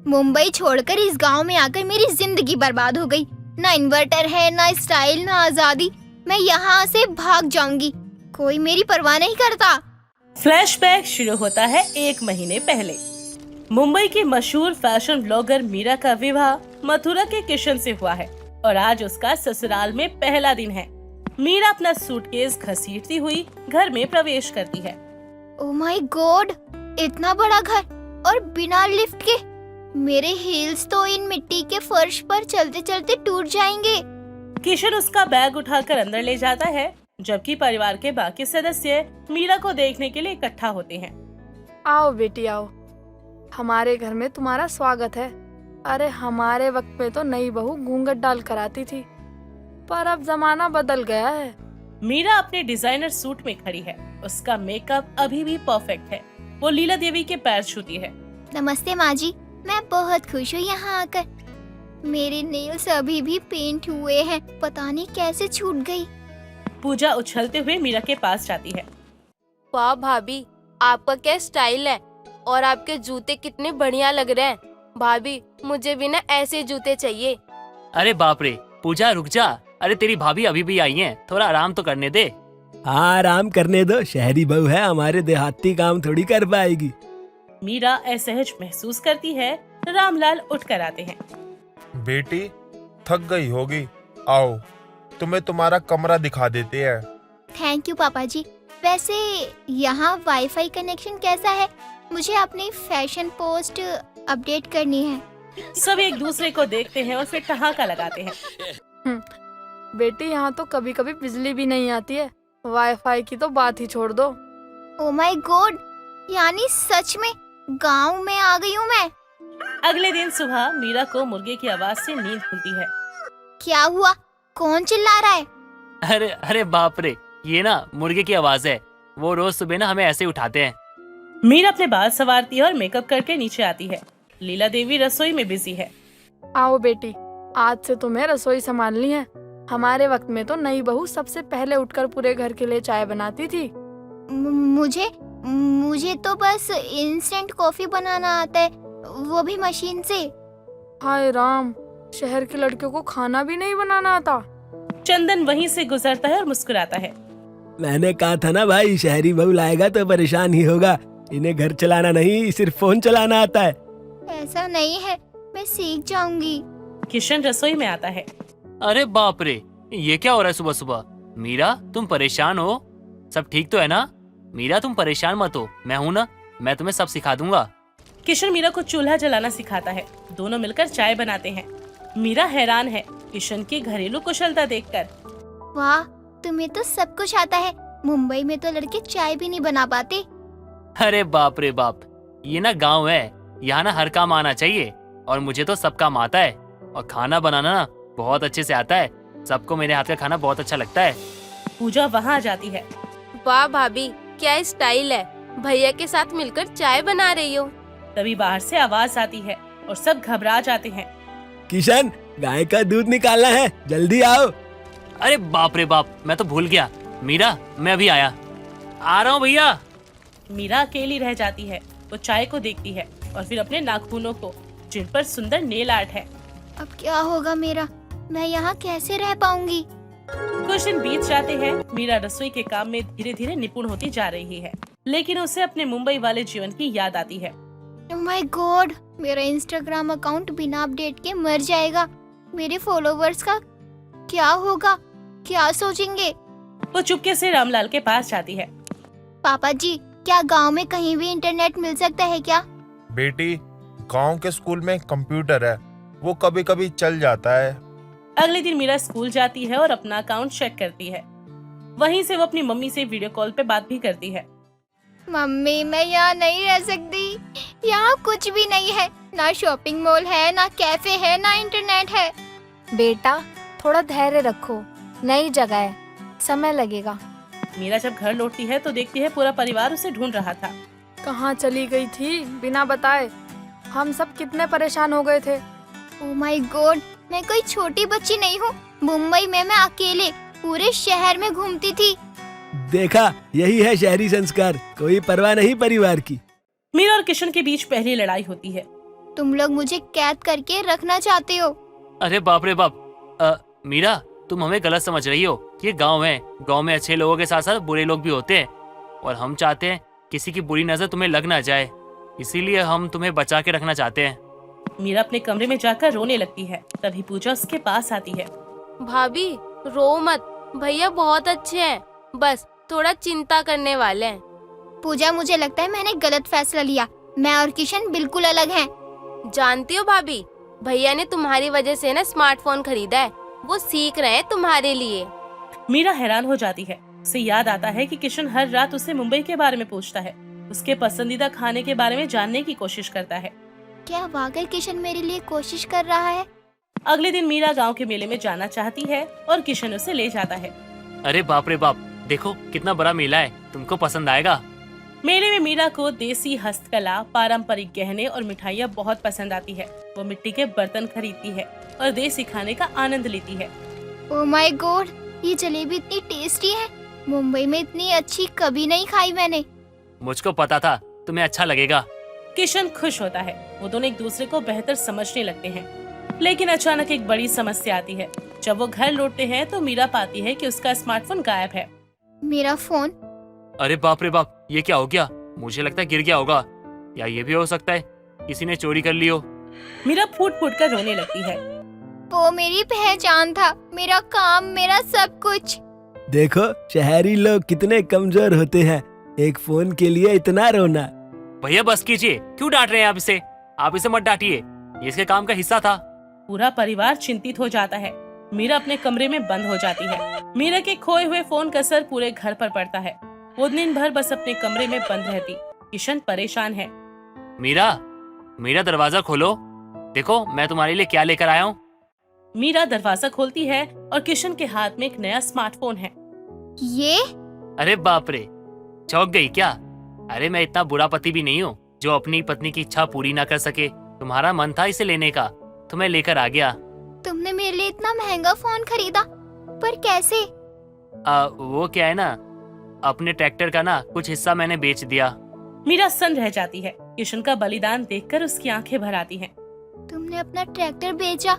मुंबई छोड़कर इस गांव में आकर मेरी जिंदगी बर्बाद हो गई। ना इन्वर्टर है, ना स्टाइल, ना आजादी। मैं यहाँ से भाग जाऊंगी, कोई मेरी परवाह नहीं करता। फ्लैशबैक शुरू होता है 1 महीने पहले। मुंबई की मशहूर फैशन ब्लॉगर मीरा का विवाह मथुरा के किशन से हुआ है और आज उसका ससुराल में पहला दिन है। मीरा अपना सूटकेस घसीटती हुई घर में प्रवेश करती है। ओह माय गॉड, इतना बड़ा घर और बिना लिफ्ट के। मेरे हील्स तो इन मिट्टी के फर्श पर चलते चलते टूट जाएंगे। किशन उसका बैग उठाकर अंदर ले जाता है, जबकि परिवार के बाकी सदस्य मीरा को देखने के लिए इकट्ठा होते हैं। आओ बेटी आओ, हमारे घर में तुम्हारा स्वागत है। अरे हमारे वक्त में तो नई बहू घूंघट डाल कर आती थी, पर अब जमाना बदल गया है। मीरा अपने डिजाइनर सूट में खड़ी है। उसका मेकअप अभी भी परफेक्ट है। वो लीला देवी के पैर छूती है। नमस्ते माँ जी, मैं बहुत खुश हूँ यहाँ आकर। मेरे नेल्स अभी भी पेंट हुए हैं, पता नहीं कैसे छूट गई। पूजा उछलते हुए मीरा के पास जाती है। वाह भाभी, आपका क्या स्टाइल है और आपके जूते कितने बढ़िया लग रहे हैं। भाभी, मुझे भी ना ऐसे जूते चाहिए। अरे बाप रे, पूजा रुक जा। अरे तेरी भाभी अभी भी आई हैं, थोड़ा आराम तो करने दे। हाँ, आराम करने दो, शहरी बहू है, हमारे देहाती काम थोड़ी कर पाएगी। मीरा असहज महसूस करती है। रामलाल उठकर आते हैं। बेटी थक गई होगी, आओ तुम्हें तुम्हारा कमरा दिखा देते हैं। थैंक यू पापा जी। वैसे यहाँ वाईफाई कनेक्शन कैसा है? मुझे अपनी फैशन पोस्ट अपडेट करनी है। सब एक दूसरे को देखते हैं और फिर ठहाका लगाते हैं। बेटी यहाँ तो कभी कभी बिजली भी नहीं आती है, वाईफाई की तो बात ही छोड़ दो। ओह माय गॉड, यानी सच में गांव में आ गई हूँ मैं। अगले दिन सुबह मीरा को मुर्गे की आवाज से नींद खुलती है। क्या हुआ? कौन चिल्ला रहा है? अरे अरे बाप रे, ये ना मुर्गे की आवाज है। वो रोज सुबह ना हमें ऐसे उठाते हैं। मीरा अपने बाल संवारती है और मेकअप करके नीचे आती है। लीला देवी रसोई में बिजी है। आओ बेटी, आज से तुम्हें रसोई संभालनी है। हमारे वक्त में तो नई बहू सबसे पहले उठकर पूरे घर के लिए चाय बनाती थी। मुझे तो बस इंस्टेंट कॉफी बनाना आता है, वो भी मशीन से। हाय राम, शहर की लड़कियों को खाना भी नहीं बनाना आता। चंदन वहीं से गुजरता है और मुस्कुराता है। मैंने कहा था ना भाई, शहरी बहू लाएगा तो परेशान ही होगा। इन्हें घर चलाना नहीं, सिर्फ फोन चलाना आता है। ऐसा नहीं है, मैं सीख जाऊंगी। किशन रसोई में आता है। अरे बाप रे, ये क्या हो रहा है सुबह सुबह? मीरा तुम परेशान हो? सब ठीक तो है ना? मीरा तुम परेशान मत हो, मैं हूँ ना, मैं तुम्हें सब सिखा दूंगा। किशन मीरा को चूल्हा जलाना सिखाता है। दोनों मिलकर चाय बनाते हैं। मीरा हैरान है किशन की घरेलू कुशलता देखकर। वाह, तुम्हें तो सब कुछ आता है। मुंबई में तो लड़के चाय भी नहीं बना पाते। अरे बाप रे बाप, ये ना गांव है, यहाँ ना हर काम आना चाहिए और मुझे तो सब काम आता है और खाना बनाना ना बहुत अच्छे से आता है। सबको मेरे हाथ का खाना बहुत अच्छा लगता है। पूजा वहाँ आ जाती है। वाह भाभी, क्या स्टाइल है। भैया के साथ मिलकर चाय बना रही हो। तभी बाहर से आवाज आती है और सब घबरा जाते हैं। किशन, गाय का दूध निकालना है, जल्दी आओ। अरे बाप रे बाप, मैं तो भूल गया। मीरा, मैं अभी आया, आ रहा हूँ भैया। मीरा अकेली रह जाती है। वो चाय को देखती है और फिर अपने नाखूनों को, जिन पर सुंदर नेल आर्ट है। अब क्या होगा मेरा? मैं यहाँ कैसे रह पाऊंगी? कुछ दिन बीत जाते हैं। मीरा रसोई के काम में धीरे धीरे निपुण होती जा रही है, लेकिन उसे अपने मुंबई वाले जीवन की याद आती है। ओह माय गॉड, मेरा इंस्टाग्राम अकाउंट बिना अपडेट के मर जाएगा। मेरे फॉलोवर्स का क्या होगा? क्या सोचेंगे? वो चुपके से रामलाल के पास जाती है। पापा जी, क्या गांव में कहीं भी इंटरनेट मिल सकता है क्या? बेटी गांव के स्कूल में कंप्यूटर है, वो कभी कभी चल जाता है। अगले दिन मीरा स्कूल जाती है और अपना अकाउंट चेक करती है। वहीं से वो अपनी मम्मी से वीडियो कॉल पे बात भी करती है। मम्मी, मैं यहाँ नहीं रह सकती। यहाँ कुछ भी नहीं है, ना शॉपिंग मॉल है, ना कैफे है, ना इंटरनेट है। बेटा थोड़ा धैर्य रखो, नई जगह है, समय लगेगा। मीरा जब घर लौटती है तो देखती है पूरा परिवार उसे ढूंढ रहा था। कहाँ चली गई थी बिना बताए? हम सब कितने परेशान हो गए थे। ओह माय गॉड, मैं कोई छोटी बच्ची नहीं हूँ। मुंबई में मैं अकेले पूरे शहर में घूमती थी। देखा, यही है शहरी संस्कार, कोई परवाह नहीं परिवार की। मीरा और किशन के बीच पहली लड़ाई होती है। तुम लोग मुझे कैद करके रखना चाहते हो। अरे बाप रे बाप। मीरा, तुम हमें गलत समझ रही हो। ये गांव है, गांव में अच्छे लोगों के साथ साथ बुरे लोग भी होते हैं, और हम चाहते हैं किसी की बुरी नजर तुम्हें लग ना जाए, इसीलिए हम तुम्हें बचा के रखना चाहते हैं। मीरा अपने कमरे में जाकर रोने लगती है। तभी पूजा उसके पास आती है। भाभी रो मत, भैया बहुत अच्छे हैं, बस थोड़ा चिंता करने वाले हैं। पूजा, मुझे लगता है मैंने गलत फैसला लिया। मैं और किशन बिल्कुल अलग हैं। जानती हो भाभी, भैया ने तुम्हारी वजह से ना स्मार्टफोन खरीदा है, वो सीख रहे हैं तुम्हारे लिए। मीरा हैरान हो जाती है। उसे याद आता है कि किशन हर रात उससे मुंबई के बारे में पूछता है, उसके पसंदीदा खाने के बारे में जानने की कोशिश करता है। क्या वाकई किशन मेरे लिए कोशिश कर रहा है? अगले दिन मीरा गांव के मेले में जाना चाहती है और किशन उसे ले जाता है। अरे बाप रे बाप, देखो कितना बड़ा मेला है, तुमको पसंद आएगा। मेले में मीरा को देसी हस्तकला, पारंपरिक गहने और मिठाइयाँ बहुत पसंद आती है। वो मिट्टी के बर्तन खरीदती है और देसी खाने का आनंद लेती है। ओह माय गॉड, ये जलेबी इतनी टेस्टी है। मुंबई में इतनी अच्छी कभी नहीं खाई मैंने। मुझको पता था तुम्हें अच्छा लगेगा। किशन खुश होता है। वो दोनों एक दूसरे को बेहतर समझने लगते हैं। लेकिन अचानक एक बड़ी समस्या आती है। जब वो घर लौटते हैं तो मीरा पाती है कि उसका स्मार्टफोन गायब है। मेरा फोन? अरे बाप रे बाप, ये क्या हो गया? मुझे लगता है गिर गया होगा, या ये भी हो सकता है किसी ने चोरी कर ली हो। मीरा फूट फूट कर रोने लगती है। वो मेरी पहचान था, मेरा काम, मेरा सब कुछ। देखो शहरी लोग कितने कमजोर होते हैं, एक फोन के लिए इतना रोना। भैया बस कीजिए, क्यों डांट रहे हैं आप इसे? आप इसे मत डांटिए, ये इसके काम का हिस्सा था। पूरा परिवार चिंतित हो जाता है। मीरा अपने कमरे में बंद हो जाती है। मीरा के खोए हुए फोन का असर पूरे घर पर पड़ता है। वो दिन भर बस अपने कमरे में बंद रहती। किशन परेशान है। मीरा, मीरा दरवाजा खोलो, देखो मैं तुम्हारे लिए क्या लेकर आया हूँ। मीरा दरवाजा खोलती है और किशन के हाथ में एक नया स्मार्टफोन है। ये? अरे बाप रे, चौंक गई क्या? अरे मैं इतना बुरा पति भी नहीं हूँ जो अपनी पत्नी की इच्छा पूरी ना कर सके। तुम्हारा मन था इसे लेने का, तो मैं लेकर आ गया। तुमने मेरे लिए इतना महंगा फोन खरीदा, पर कैसे? वो क्या है ना, अपने ट्रैक्टर का ना कुछ हिस्सा मैंने बेच दिया। मीरा सन्न रह जाती है। किशन का बलिदान देखकर उसकी आंखें भर आती हैं। तुमने अपना ट्रैक्टर बेचा,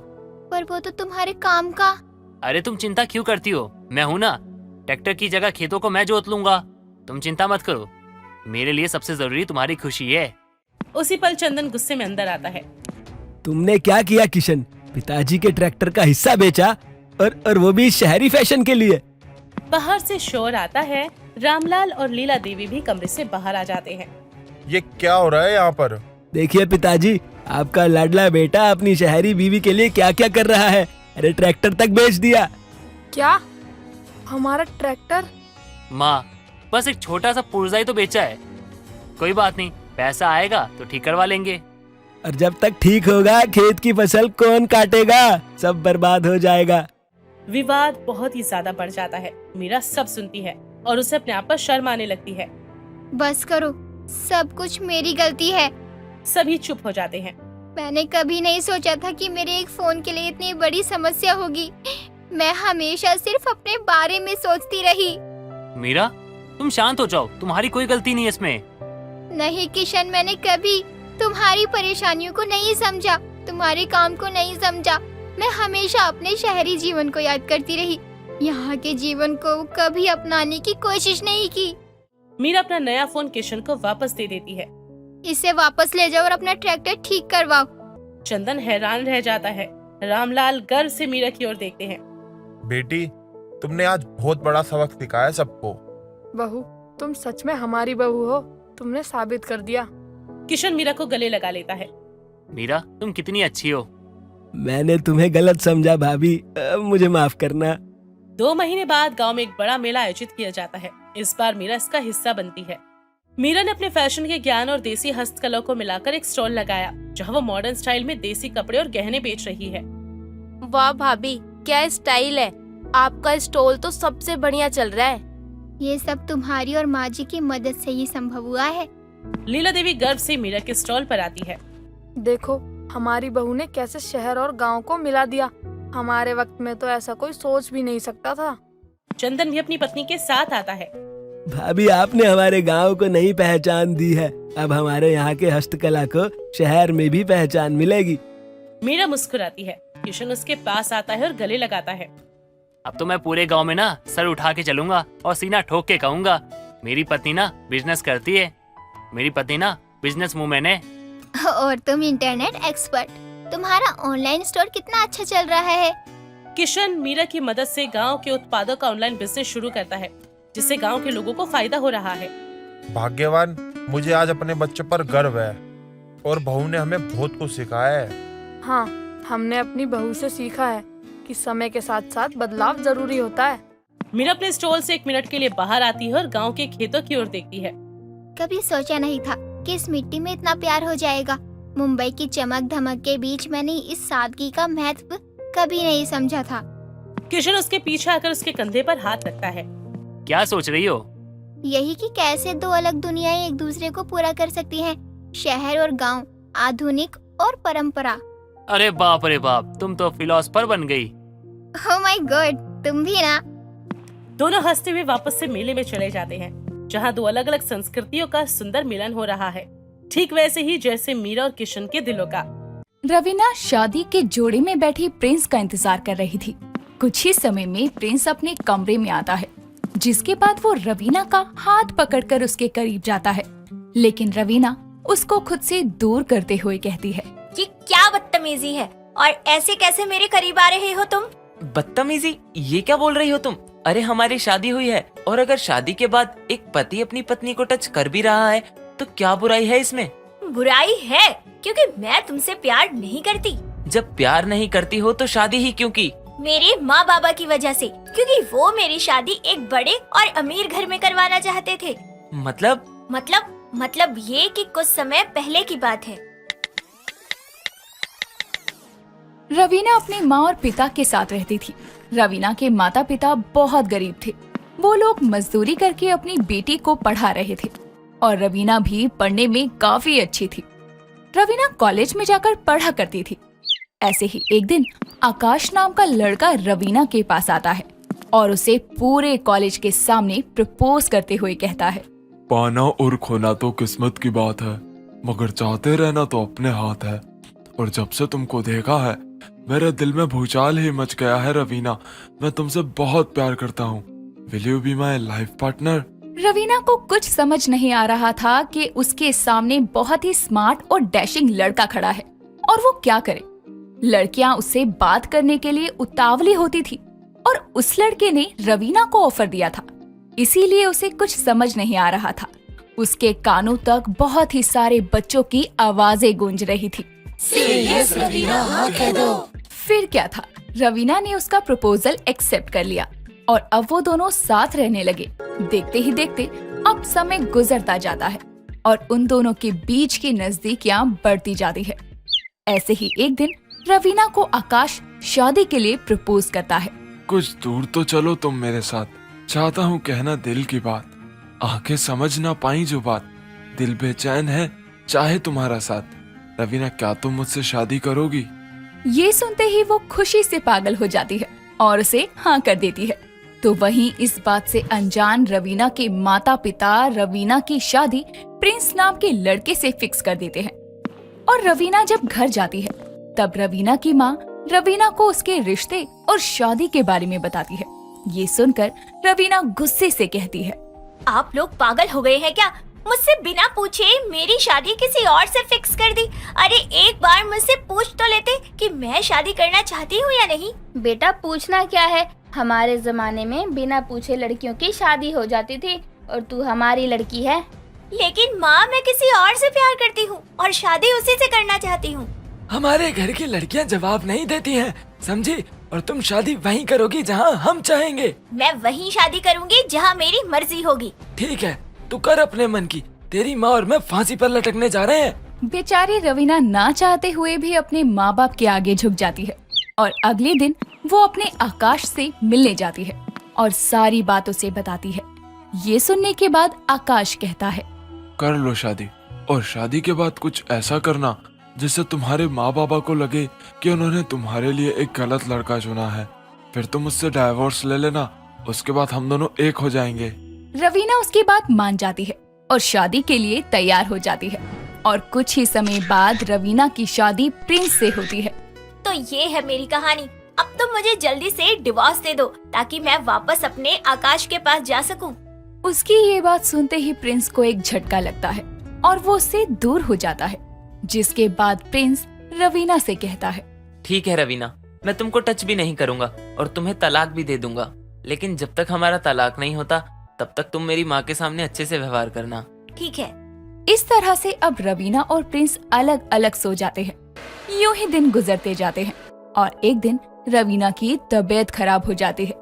पर वो तो तुम्हारे काम का। अरे तुम चिंता क्यों करती हो, मैं हूँ ना, ट्रैक्टर की जगह खेतों को मैं जोत लूंगा। तुम चिंता मत करो, मेरे लिए सबसे जरूरी तुम्हारी खुशी है। उसी पल चंदन गुस्से में अंदर आता है। तुमने क्या किया किशन? पिताजी के ट्रैक्टर का हिस्सा बेचा, और वो भी शहरी फैशन के लिए। बाहर से शोर आता है। रामलाल और लीला देवी भी कमरे से बाहर आ जाते हैं। ये क्या हो रहा है यहाँ पर? देखिए पिताजी, आपका लाडला बेटा अपनी शहरी बीवी के लिए क्या क्या कर रहा है। अरे ट्रैक्टर तक बेच दिया। क्या? हमारा ट्रैक्टर? माँ, बस एक छोटा सा पुर्जा ही तो बेचा है, कोई बात नहीं, पैसा आएगा तो ठीक करवा लेंगे। और जब तक ठीक होगा खेत की फसल कौन काटेगा? सब बर्बाद हो जाएगा। विवाद बहुत ही ज्यादा बढ़ जाता है। मीरा सब सुनती है और उसे अपने आप पर शर्म आने लगती है। बस करो, सब कुछ मेरी गलती है। सभी चुप हो जाते हैं। मैंने कभी नहीं सोचा था कि मेरे एक फोन के लिए इतनी बड़ी समस्या होगी। मैं हमेशा सिर्फ अपने बारे में सोचती रही। मीरा, तुम शांत हो जाओ, तुम्हारी कोई गलती नहीं है इसमें। नहीं किशन, मैंने कभी तुम्हारी परेशानियों को नहीं समझा, तुम्हारे काम को नहीं समझा। मैं हमेशा अपने शहरी जीवन को याद करती रही, यहाँ के जीवन को कभी अपनाने की कोशिश नहीं की। मीरा अपना नया फोन किशन को वापस दे देती है। इसे वापस ले जाओ और अपना ट्रैक्टर ठीक करवाओ। चंदन हैरान रह जाता है। रामलाल गर्व से मीरा की ओर देखते हैं। बेटी, तुमने आज बहुत बड़ा सबक सिखाया सबको। बहू, तुम सच में हमारी बहू हो, तुमने साबित कर दिया। किशन मीरा को गले लगा लेता है। मीरा, तुम कितनी अच्छी हो। मैंने तुम्हें गलत समझा भाभी, मुझे माफ करना। 2 महीने बाद गांव में एक बड़ा मेला आयोजित किया जाता है। इस बार मीरा इसका हिस्सा बनती है। मीरा ने अपने फैशन के ज्ञान और देसी हस्तकला को मिलाकर एक स्टॉल लगाया, जहां वो मॉडर्न स्टाइल में देसी कपड़े और गहने बेच रही है। वाह भाभी, क्या स्टाइल है, आपका स्टॉल तो सबसे बढ़िया चल रहा है। ये सब तुम्हारी और माँ जी की मदद से ही संभव हुआ है। लीला देवी गर्व से मीरा के स्टॉल पर आती है। देखो, हमारी बहू ने कैसे शहर और गांव को मिला दिया। हमारे वक्त में तो ऐसा कोई सोच भी नहीं सकता था। चंदन भी अपनी पत्नी के साथ आता है। भाभी, आपने हमारे गांव को नई पहचान दी है। अब हमारे यहाँ के हस्तकला को शहर में भी पहचान मिलेगी। मीरा मुस्कुराती है। किशन उसके पास आता है और गले लगाता है। अब तो मैं पूरे गांव में ना सर उठा के चलूंगा और सीना ठोक के कहूंगा, मेरी पत्नी ना बिजनेस करती है, मेरी पत्नी ना बिजनेस वूमेन है। और तुम इंटरनेट एक्सपर्ट। तुम्हारा ऑनलाइन स्टोर कितना अच्छा चल रहा है। किशन मीरा की मदद से गांव के उत्पादों का ऑनलाइन बिजनेस शुरू करता है, जिससे गांव के लोगों को फायदा हो रहा है। भाग्यवान, मुझे आज अपने बच्चे पर गर्व है और बहू ने हमें बहुत कुछ सिखाया है। हाँ, हमने अपनी बहू से सीखा है कि समय के साथ साथ बदलाव जरूरी होता है। मीरा अपने स्टॉल से 1 मिनट के लिए बाहर आती है और गांव के खेतों की ओर देखती है। कभी सोचा नहीं था कि इस मिट्टी में इतना प्यार हो जाएगा। मुंबई की चमक धमक के बीच मैंने इस सादगी का महत्व कभी नहीं समझा था। किशन उसके पीछे आकर उसके कंधे पर हाथ रखता है। क्या सोच रही हो? यही कि कैसे दो अलग दुनियाएं एक दूसरे को पूरा कर सकती हैं। शहर और गांव, आधुनिक और परंपरा। अरे बाप रे बाप, तुम तो फिलोसफर बन गई। ओह माय गॉड, तुम भी ना। दोनों हंसते हुए वापस से मेले में चले जाते हैं, जहाँ 2 अलग अलग संस्कृतियों का सुंदर मिलन हो रहा है, ठीक वैसे ही जैसे मीरा और किशन के दिलों का। रवीना शादी के जोड़े में बैठी प्रिंस का इंतजार कर रही थी। कुछ ही समय में प्रिंस अपने कमरे में आता है, जिसके बाद वो रवीना का हाथ पकड़कर उसके करीब जाता है। लेकिन रवीना उसको खुद से दूर करते हुए कहती है, ये क्या बदतमीजी है और ऐसे कैसे मेरे करीब आ रहे हो तुम? बदतमीजी? ये क्या बोल रही हो तुम? अरे हमारी शादी हुई है, और अगर शादी के बाद एक पति अपनी पत्नी को टच कर भी रहा है तो क्या बुराई है इसमें? बुराई है क्योंकि मैं तुमसे प्यार नहीं करती। जब प्यार नहीं करती हो तो शादी ही क्यों की? मेरे माँ बाबा की वजह से, क्योंकि वो मेरी शादी एक बड़े और अमीर घर में करवाना चाहते थे। मतलब ये कि कुछ समय पहले की बात है। रवीना अपनी माँ और पिता के साथ रहती थी। रवीना के माता पिता बहुत गरीब थे। वो लोग मजदूरी करके अपनी बेटी को पढ़ा रहे थे और रवीना भी पढ़ने में काफी अच्छी थी। रवीना कॉलेज में जाकर पढ़ा करती थी। ऐसे ही एक दिन आकाश नाम का लड़का रवीना के पास आता है और उसे पूरे कॉलेज के सामने प्रपोज करते हुए कहता है, पाना और खोना तो किस्मत की बात है, मगर चाहते रहना तो अपने हाथ है। और जब से तुमको देखा है मेरे दिल में भूचाल ही मच गया है रवीना। मैं तुमसे बहुत प्यार करता हूँ। Will you be my life partner? Raveena को कुछ समझ नहीं आ रहा था कि उसके सामने बहुत ही स्मार्ट और डैशिंग लड़का खड़ा है और वो क्या करे। लड़कियां उससे बात करने के लिए उतावली होती थी और उस लड़के ने रवीना को ऑफर दिया था, इसीलिए उसे कुछ समझ नहीं आ रहा था। उसके कानों तक बहुत ही सारे बच्चों की आवाजें गूंज रही थी। रवीना, हाँ कह दो। फिर क्या था, रवीना ने उसका प्रपोजल एक्सेप्ट कर लिया और अब वो दोनों साथ रहने लगे। देखते ही देखते अब समय गुजरता जाता है और उन दोनों के बीच की नजदीकियां बढ़ती जाती है। ऐसे ही एक दिन रवीना को आकाश शादी के लिए प्रपोज करता है। कुछ दूर तो चलो तुम मेरे साथ, चाहता हूँ कहना दिल की बात। आंखें समझ ना पाई जो बात, दिल बेचैन है चाहे तुम्हारा साथ। रवीना, क्या तुम मुझसे शादी करोगी? ये सुनते ही वो खुशी से पागल हो जाती है और उसे हाँ कर देती है। तो वहीं इस बात से अनजान रवीना के माता पिता रवीना की शादी प्रिंस नाम के लड़के से फिक्स कर देते हैं। और रवीना जब घर जाती है तब रवीना की माँ रवीना को उसके रिश्ते और शादी के बारे में बताती है। ये सुनकर रवीना गुस्से से कहती है, आप लोग पागल हो गए हैं क्या? मुझसे बिना पूछे मेरी शादी किसी और से फिक्स कर दी। अरे एक बार मुझसे पूछ तो लेते कि मैं शादी करना चाहती हूँ या नहीं। बेटा पूछना क्या है, हमारे जमाने में बिना पूछे लड़कियों की शादी हो जाती थी और तू हमारी लड़की है। लेकिन माँ, मैं किसी और से प्यार करती हूँ और शादी उसी से करना चाहती हूँ। हमारे घर की लड़कियां जवाब नहीं देती हैं, समझी? और तुम शादी वहीं करोगी जहां हम चाहेंगे। मैं वहीं शादी करूंगी जहां मेरी मर्जी होगी। ठीक है, तू कर अपने मन की। तेरी माँ और मैं फांसी पर लटकने जा रहे हैं। बेचारी रवीना ना चाहते हुए भी अपने माँ बाप के आगे झुक जाती है और अगले दिन वो अपने आकाश से मिलने जाती है और सारी बात उसे बताती है। ये सुनने के बाद आकाश कहता है, कर लो शादी, और शादी के बाद कुछ ऐसा करना जिससे तुम्हारे माँ बाबा को लगे कि उन्होंने तुम्हारे लिए एक गलत लड़का चुना है। फिर तुम उससे डाइवोर्स ले लेना, उसके बाद हम दोनों एक हो जाएंगे। रवीना उसकी बात मान जाती है और शादी के लिए तैयार हो जाती है। और कुछ ही समय बाद रवीना की शादी प्रिंस से होती है। तो ये है मेरी कहानी। अब तुम मुझे जल्दी से डिवोर्स दे दो ताकि मैं वापस अपने आकाश के पास जा सकूं। उसकी ये बात सुनते ही प्रिंस को एक झटका लगता है और वो उससे दूर हो जाता है, जिसके बाद प्रिंस रवीना से कहता है, ठीक है रवीना, मैं तुमको टच भी नहीं करूंगा और तुम्हें तलाक भी दे दूंगा, लेकिन जब तक हमारा तलाक नहीं होता तब तक तुम मेरी माँ के सामने अच्छे से व्यवहार करना। ठीक है। इस तरह से अब रवीना और प्रिंस अलग अलग सो जाते हैं। यूं ही दिन गुजरते जाते हैं और एक दिन रवीना की तबीयत खराब हो जाती है।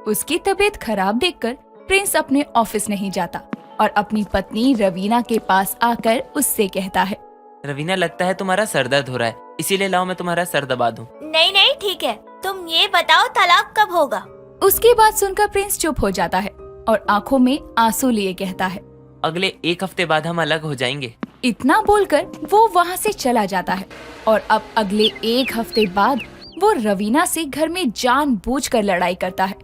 उसकी तबीयत खराब देखकर प्रिंस अपने ऑफिस नहीं जाता और अपनी पत्नी रवीना के पास आकर उससे कहता है, रवीना लगता है तुम्हारा सर दर्द हो रहा है, इसीलिए लाओ मैं तुम्हारा सर दबा दूं। नहीं नहीं ठीक है, तुम ये बताओ तलाक कब होगा। उसकी बात सुनकर प्रिंस चुप हो जाता है और आंखों में आंसू लिए कहता है, अगले 1 हफ्ते बाद हम अलग हो जाएंगे। इतना बोलकर वो वहाँ से चला जाता है और अब अगले 1 हफ्ते बाद वो रवीना से घर में जानबूझकर लड़ाई करता है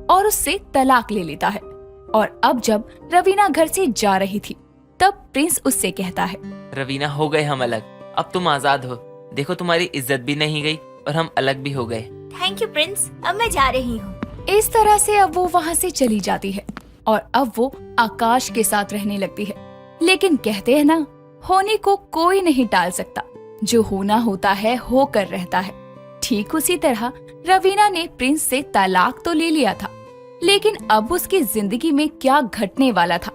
और उससे तलाक ले लेता है। और अब जब रवीना घर से जा रही थी तब प्रिंस उससे कहता है, रवीना हो गए हम अलग, अब तुम आजाद हो। देखो तुम्हारी इज्जत भी नहीं गई और हम अलग भी हो गए। थैंक यू प्रिंस, अब मैं जा रही हूँ। इस तरह से अब वो वहाँ से चली जाती है और अब वो आकाश के साथ रहने लगती है। लेकिन कहते हैं ना, होने को कोई नहीं टाल सकता, जो होना होता है होकर रहता है। ठीक उसी तरह रवीना ने प्रिंस से तलाक तो ले लिया था, लेकिन अब उसकी जिंदगी में क्या घटने वाला था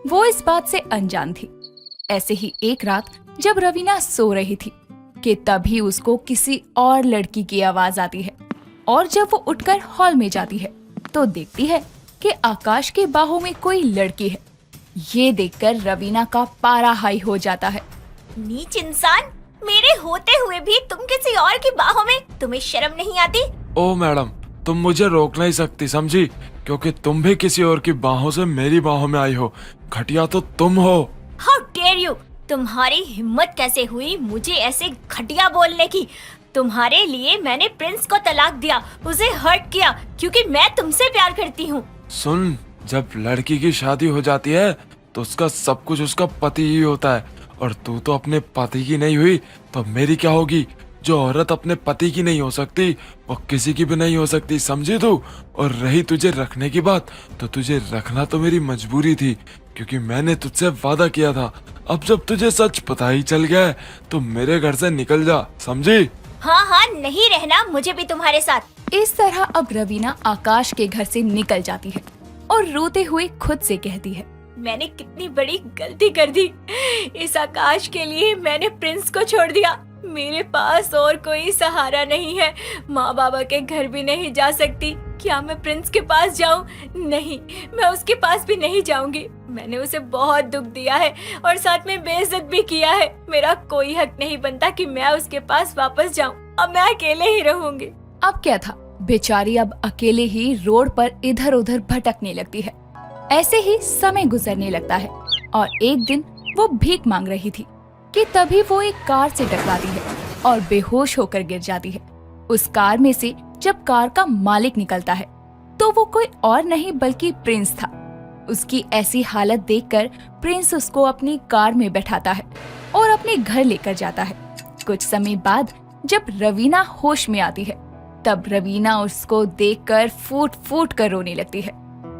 वो इस बात से अनजान थी। ऐसे ही एक रात जब रवीना सो रही थी कि तभी उसको किसी और लड़की की आवाज आती है और जब वो उठकर हॉल में जाती है तो देखती है कि आकाश के बाहों में कोई लड़की है। ये देखकर रवीना का पारा हाई हो जाता है। नीच इंसान, मेरे होते हुए भी तुम किसी और की बाहों में, तुम्हें शर्म नहीं आती? ओ मैडम, तुम मुझे रोक नहीं सकती समझी, क्योंकि तुम भी किसी और की बाहों से मेरी बाहों में आई हो। घटिया तो तुम हो। How dare you! तुम्हारी हिम्मत कैसे हुई मुझे ऐसे घटिया बोलने की? तुम्हारे लिए मैंने प्रिंस को तलाक दिया, उसे हर्ट किया, क्योंकि मैं तुमसे प्यार करती हूँ। सुन, जब लड़की की शादी हो जाती है तो उसका सब कुछ उसका पति ही होता है, और तू तो अपने पति की नहीं हुई तो मेरी क्या होगी? जो औरत अपने पति की नहीं हो सकती वो किसी की भी नहीं हो सकती, समझी तू? और रही तुझे रखने की बात, तो तुझे रखना तो मेरी मजबूरी थी, क्योंकि मैंने तुझसे वादा किया था। अब जब तुझे सच पता ही चल गया है तो मेरे घर से निकल जा, समझी? हाँ हाँ, नहीं रहना मुझे भी तुम्हारे साथ। इस तरह अब रवीना आकाश के घर से निकल जाती है और रोते हुए खुद से कहती है, मैंने कितनी बड़ी गलती कर दी। इस आकाश के लिए मैंने प्रिंस को छोड़ दिया। मेरे पास और कोई सहारा नहीं है, माँ बाबा के घर भी नहीं जा सकती। क्या मैं प्रिंस के पास जाऊँ? नहीं, मैं उसके पास भी नहीं जाऊंगी। मैंने उसे बहुत दुख दिया है और साथ में बेइज्जत भी किया है। मेरा कोई हक नहीं बनता कि मैं उसके पास वापस जाऊँ। अब मैं अकेले ही रहूंगी। अब क्या था, बेचारी अब अकेले ही रोड पर इधर उधर भटकने लगती है। ऐसे ही समय गुजरने लगता है और एक दिन वो भीख मांग रही थी कि तभी वो एक कार से टकराती है और बेहोश होकर गिर जाती है। उस कार में से जब कार का मालिक निकलता है तो वो कोई और नहीं बल्कि प्रिंस था। उसकी ऐसी हालत देखकर प्रिंस उसको अपनी कार में बैठाता है और अपने घर लेकर जाता है। कुछ समय बाद जब रवीना होश में आती है तब रवीना उसको देखकर फूट फूट कर रोने लगती है।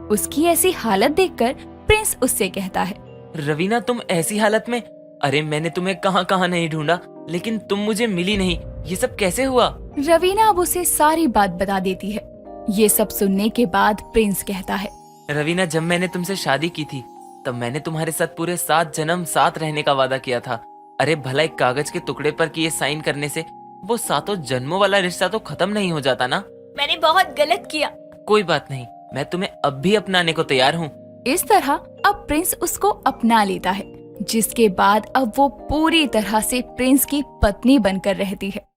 उसकी ऐसी हालत देखकर प्रिंस उससे कहता है, रवीना तुम ऐसी हालत में? अरे मैंने तुम्हें कहाँ कहाँ नहीं ढूंढा, लेकिन तुम मुझे मिली नहीं। ये सब कैसे हुआ? रवीना अब उसे सारी बात बता देती है। ये सब सुनने के बाद प्रिंस कहता है, रवीना जब मैंने तुमसे शादी की थी तब मैंने तुम्हारे साथ पूरे 7 जन्म साथ रहने का वादा किया था। अरे भला एक कागज के टुकड़े पर किए साइन करने से वो 7 जन्मों वाला रिश्ता तो खत्म नहीं हो जाता ना? मैंने बहुत गलत किया। कोई बात नहीं, मैं तुम्हें अब भी अपनाने को तैयार हूँ। इस तरह अब प्रिंस उसको अपना लेता है, जिसके बाद अब वो पूरी तरह से प्रिंस की पत्नी बनकर रहती है।